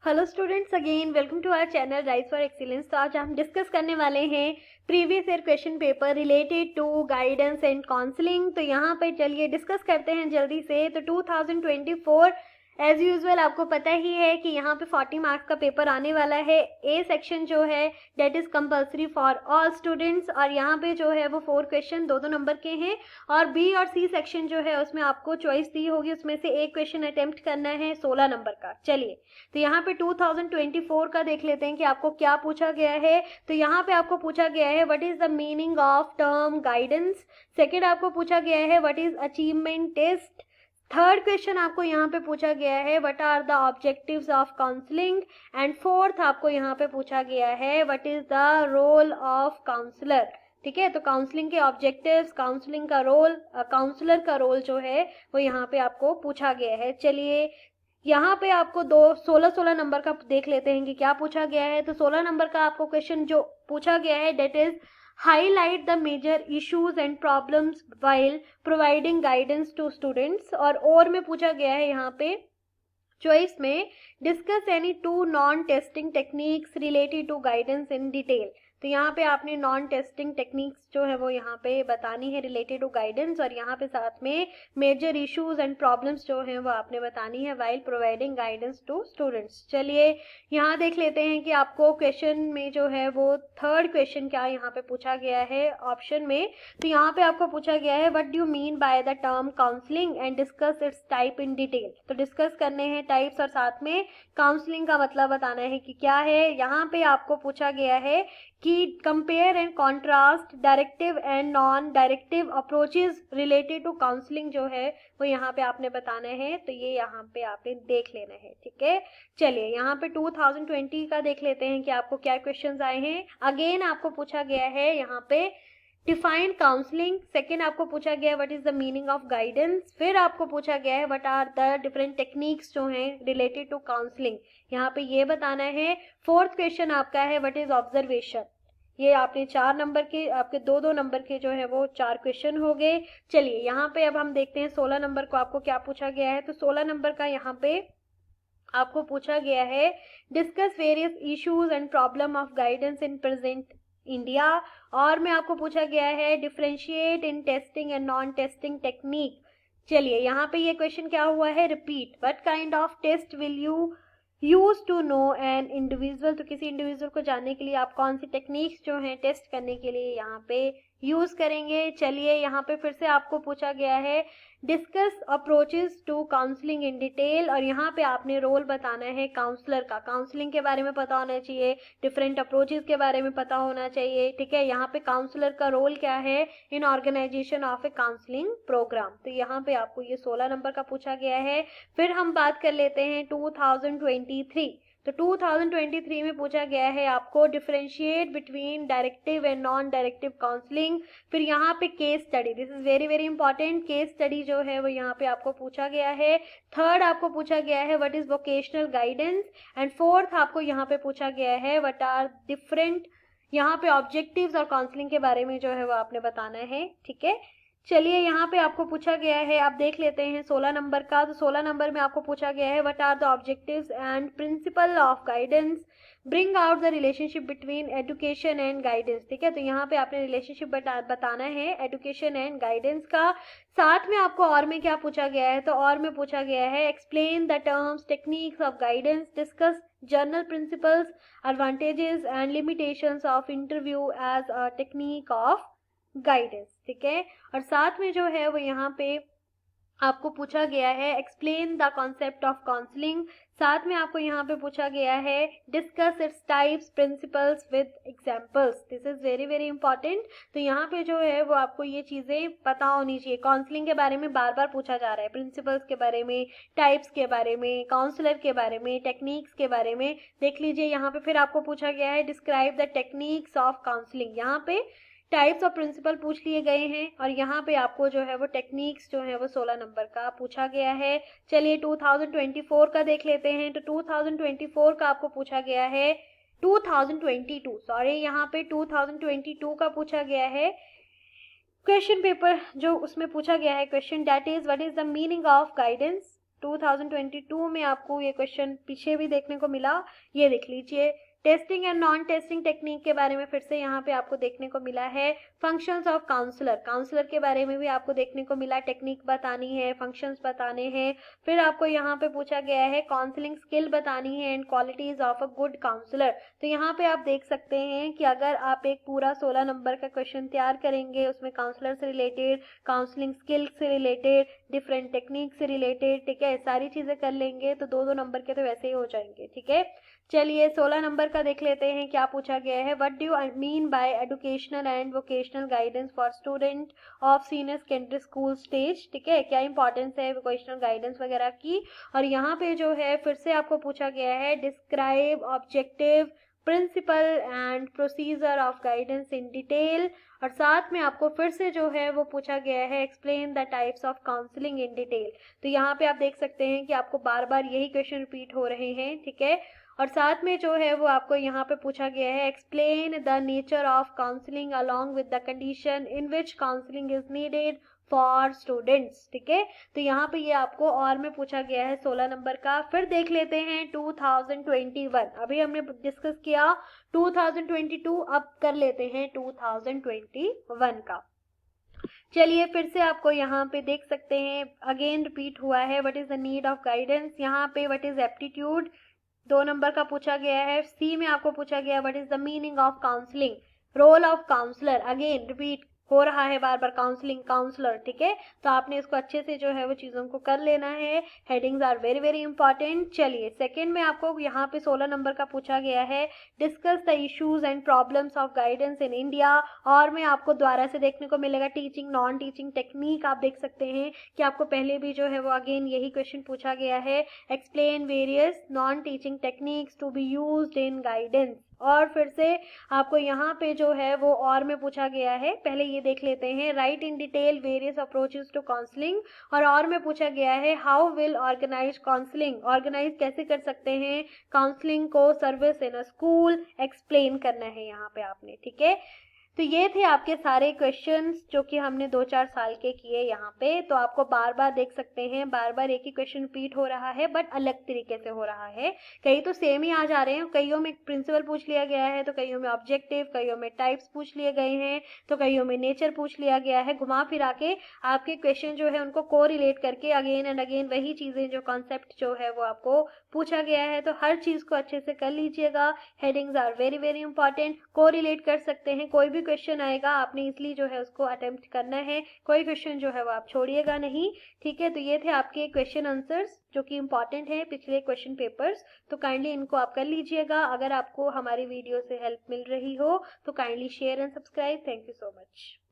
Hello students, again welcome to our channel rise for excellence. तो आज हम discuss करने वाले हैं previous year question paper related to guidance and counselling. तो यहाँ पे चलिए डिस्कस करते हैं जल्दी से। तो 2024 एज यूजुअल आपको पता ही है कि यहाँ पे 40 मार्क्स का पेपर आने वाला है। ए सेक्शन जो है that is compulsory for all students, और यहाँ पे जो है वो 4 क्वेश्चन 2-2 नंबर के हैं। और बी और सी सेक्शन जो है उसमें आपको चॉइस दी होगी, उसमें से एक क्वेश्चन अटेम्प्ट करना है 16 नंबर का। चलिए तो यहाँ पे 2024 का देख लेते हैं कि आपको क्या पूछा गया है। तो यहाँ पे आपको पूछा गया है what is the meaning of term guidance. Second आपको पूछा गया है what is achievement test. Third question आपको यहाँ पे पूछा गया है what are the objectives of counselling. And fourth आपको यहाँ पे पूछा गया है what is the role of counsellor. ठीक है, तो काउंसलिंग के ऑब्जेक्टिव्स, काउंसलिंग का रोल, काउंसलर का रोल जो है वो यहाँ पे आपको पूछा गया है। चलिए यहाँ पे आपको 16 नंबर का देख लेते हैं कि क्या पूछा गया है। तो 16 नंबर का आपको क्वेश्चन जो पूछा गया है that is highlight the major issues and problems while providing guidance to students. और में पूछा गया है यहाँ पे चॉइस में discuss any 2 non testing techniques related to guidance in detail. तो यहाँ पे आपने नॉन टेस्टिंग टेक्निक्स जो है वो यहाँ पे बतानी है रिलेटेड टू गाइडेंस, और यहाँ पे साथ में मेजर इश्यूज एंड प्रॉब्लम्स जो हैं वो आपने बतानी है while providing guidance to students. चलिए यहाँ देख लेते हैं कि आपको क्वेश्चन में जो है वो थर्ड क्वेश्चन क्या यहाँ पे पूछा गया है ऑप्शन में। तो यहाँ पे आपको पूछा गया है what do mean by the term counselling and discuss it's type in detail. तो डिस्कस करने हैं टाइप्स और साथ में काउंसलिंग का मतलब बताना है कि क्या है। यहाँ पे आपको पूछा गया है कि compare and contrast directive and non directive approaches related to counselling जो है वो यहाँ पे आपने बताना है। तो ये यहाँ पे आपने देख लेना है। ठीक है, चलिए यहाँ पे 2020 का देख लेते हैं कि आपको क्या क्वेश्चंस आए हैं। अगेन आपको पूछा गया है यहाँ पे डिफाइन काउंसलिंग। सेकेंड आपको पूछा गया है what is the meaning of guidance. फिर आपको पूछा गया है what are the different techniques जो हैं रिलेटेड टू काउंसलिंग, यहाँ पे ये बताना है। फोर्थ क्वेश्चन आपका है व्हाट इज ऑब्जर्वेशन। ये आपने 4 नंबर के, आपके 2-2 नंबर के जो है वो 4 क्वेश्चन हो गए। चलिए यहाँ पे अब हम देखते हैं 16 नंबर को आपको क्या पूछा गया है। तो 16 नंबर का यहाँ पे आपको पूछा गया है discuss various issues and problem of guidance in present India. और में आपको पूछा गया है differentiate in testing and non testing technique. चलिए यहाँ पे ये क्वेश्चन क्या हुआ है, repeat what kind of test will you use to know an individual. तो किसी इंडिविजुअल को जानने के लिए आप कौन सी टेक्निक्स जो हैं टेस्ट करने के लिए यहाँ पे यूज करेंगे। चलिए यहाँ पे फिर से आपको पूछा गया है discuss approaches to counselling in detail, और यहाँ पे आपने रोल बताना है काउंसलर का। काउंसलिंग के बारे में पता होना चाहिए, डिफरेंट अप्रोचेस के बारे में पता होना चाहिए। ठीक है, यहाँ पे काउंसलर का रोल क्या है in organisation of a counselling programme. तो यहाँ पे आपको ये 16 नंबर का पूछा गया है। फिर हम बात कर लेते हैं 2023। तो 2023 में पूछा गया है आपको differentiate between directive and non directive counselling. फिर यहाँ पे case study, this is very very important, case study जो है वो यहाँ पे आपको पूछा गया है। थर्ड आपको पूछा गया है what is vocational guidance. And fourth आपको यहाँ पे पूछा गया है व्हाट आर डिफरेंट, यहाँ पे ऑब्जेक्टिव्स और काउंसलिंग के बारे में जो है वो आपने बताना है। ठीक है, चलिए यहाँ पे आपको पूछा गया है, आप देख लेते हैं 16 नंबर का। तो 16 नंबर में आपको पूछा गया है what are the objectives and principle of guidance, bring out the relationship between education and guidance. ठीक है, तो यहाँ पे आपने रिलेशनशिप बताना है एजुकेशन एंड गाइडेंस का। साथ में आपको और में क्या पूछा गया है, तो और में पूछा गया है explain the terms techniques of guidance, discuss general principles, advantages and limitations of interview as a technique of guidance. ठीक है, और साथ में जो है वो यहाँ पे आपको पूछा गया है explain the concept of counselling. साथ में आपको यहाँ पे पूछा गया है discuss its types principles with examples. This is very very important. तो यहाँ पे जो है वो आपको ये चीजें पता होनी चाहिए। काउंसलिंग के बारे में बार बार पूछा जा रहा है, प्रिंसिपल्स के बारे में, टाइप्स के बारे में, काउंसलर के बारे में, टेक्निक्स के बारे में देख लीजिए। यहाँ पे फिर आपको पूछा गया है describe the techniques of counselling. यहाँ पे टाइप्स ऑफ प्रिंसिपल पूछ लिए गए हैं, और यहाँ पे आपको जो है वो टेक्निक्स जो है वो 16 नंबर का पूछा गया है। चलिए 2024 का देख लेते हैं। तो 2024 का आपको पूछा गया है 2022 सॉरी, यहाँ पे 2022 का पूछा गया है क्वेश्चन पेपर, जो उसमें पूछा गया है question that is what is the meaning of guidance. 2022 में आपको ये क्वेश्चन पीछे भी देखने को मिला, ये देख लीजिए। Testing and non testing technique के बारे में फिर से यहाँ पे आपको देखने को मिला है। फंक्शंस ऑफ काउंसलर, काउंसलर के बारे में भी आपको देखने को मिला, टेक्निक बतानी है, फंक्शंस बताने हैं। फिर आपको यहाँ पे पूछा गया है काउंसलिंग स्किल बतानी है and qualities of a good counsellor. तो यहाँ पे आप देख सकते हैं कि अगर आप एक पूरा 16 नंबर का क्वेश्चन तैयार करेंगे, उसमें काउंसलर से रिलेटेड, काउंसलिंग स्किल से रिलेटेड, डिफरेंट टेक्निक से रिलेटेड, ठीक है, सारी चीजें कर लेंगे तो 2-2 नंबर के तो वैसे ही हो जाएंगे, ठीक है। चलिए 16 नंबर का देख लेते हैं क्या पूछा गया है। What do you mean by educational and vocational guidance for student of senior secondary school stage, ठीक है, क्या इंपॉर्टेंस है वोकेशनल गाइडेंस वगैरह की। और यहाँ पे जो है फिर से आपको पूछा गया है describe objective, principle and procedure of guidance in detail. और साथ में आपको फिर से जो है वो पूछा गया है explain the types of counselling in detail. तो यहाँ पे आप देख सकते हैं कि आपको बार बार यही क्वेश्चन रिपीट हो रहे हैं, ठीक है। और साथ में जो है वो आपको यहाँ पे पूछा गया है explain the nature of counselling along with the condition in which counselling is needed for students, ठीक है। तो यहाँ पे ये आपको और में पूछा गया है 16 नंबर का। फिर देख लेते हैं 2021, अभी हमने डिस्कस किया 2022, अब कर लेते हैं 2021 का। चलिए फिर से आपको यहाँ पे देख सकते हैं अगेन रिपीट हुआ है what is the need of guidance. यहाँ पे व्हाट इज एप्टीट्यूड 2 नंबर का पूछा गया है। सी में आपको पूछा गया what is the meaning of counselling, role of counsellor, again repeat हो रहा है बार बार काउंसलिंग काउंसलर, ठीक है। तो आपने इसको अच्छे से जो है वो चीजों को कर लेना है, headings are very very important. चलिए सेकंड में आपको यहाँ पे 16 नंबर का पूछा गया है discuss the issues and problems of guidance in India. और में आपको द्वारा से देखने को मिलेगा टीचिंग नॉन टीचिंग टेक्निक। आप देख सकते हैं कि आपको पहले भी जो है वो अगेन यही क्वेश्चन पूछा गया है explain various non teaching techniques to be used in guidance. और फिर से आपको यहाँ पे जो है वो और में पूछा गया है, पहले ये देख लेते हैं write in detail various approaches to counselling. और में पूछा गया है how will organise counselling, organise कैसे कर सकते हैं काउंसलिंग को service in a school, explain करना है यहाँ पे आपने, ठीक है। तो ये थे आपके सारे क्वेश्चंस जो कि हमने 2-4 साल के किए यहाँ पे। तो आपको बार बार देख सकते हैं बार बार एक ही क्वेश्चन रिपीट हो रहा है बट अलग तरीके से हो रहा है। कई तो सेम ही आ जा रहे हैं, कईयों में प्रिंसिपल पूछ लिया गया है, तो कईयों में ऑब्जेक्टिव, कईयों में टाइप्स पूछ लिए गए हैं, तो कईयों में नेचर पूछ लिया गया है। घुमा फिरा के आपके क्वेश्चन जो है उनको को रिलेट करके अगेन एंड अगेन वही चीजें जो कॉन्सेप्ट जो है वो आपको पूछा गया है। तो हर चीज को अच्छे से कर लीजिएगा, headings are very very important, को रिलेट कर सकते हैं। कोई भी क्वेश्चन आएगा आपने इसलिए जो है उसको अटेम्प्ट करना है, कोई क्वेश्चन जो है वो आप छोड़िएगा नहीं, ठीक है। तो ये थे आपके क्वेश्चन आंसर्स जो कि इंपॉर्टेंट है पिछले क्वेश्चन पेपर्स। तो काइंडली इनको आप कर लीजिएगा। अगर आपको हमारी वीडियो से हेल्प मिल रही हो तो kindly share and subscribe. Thank you so much.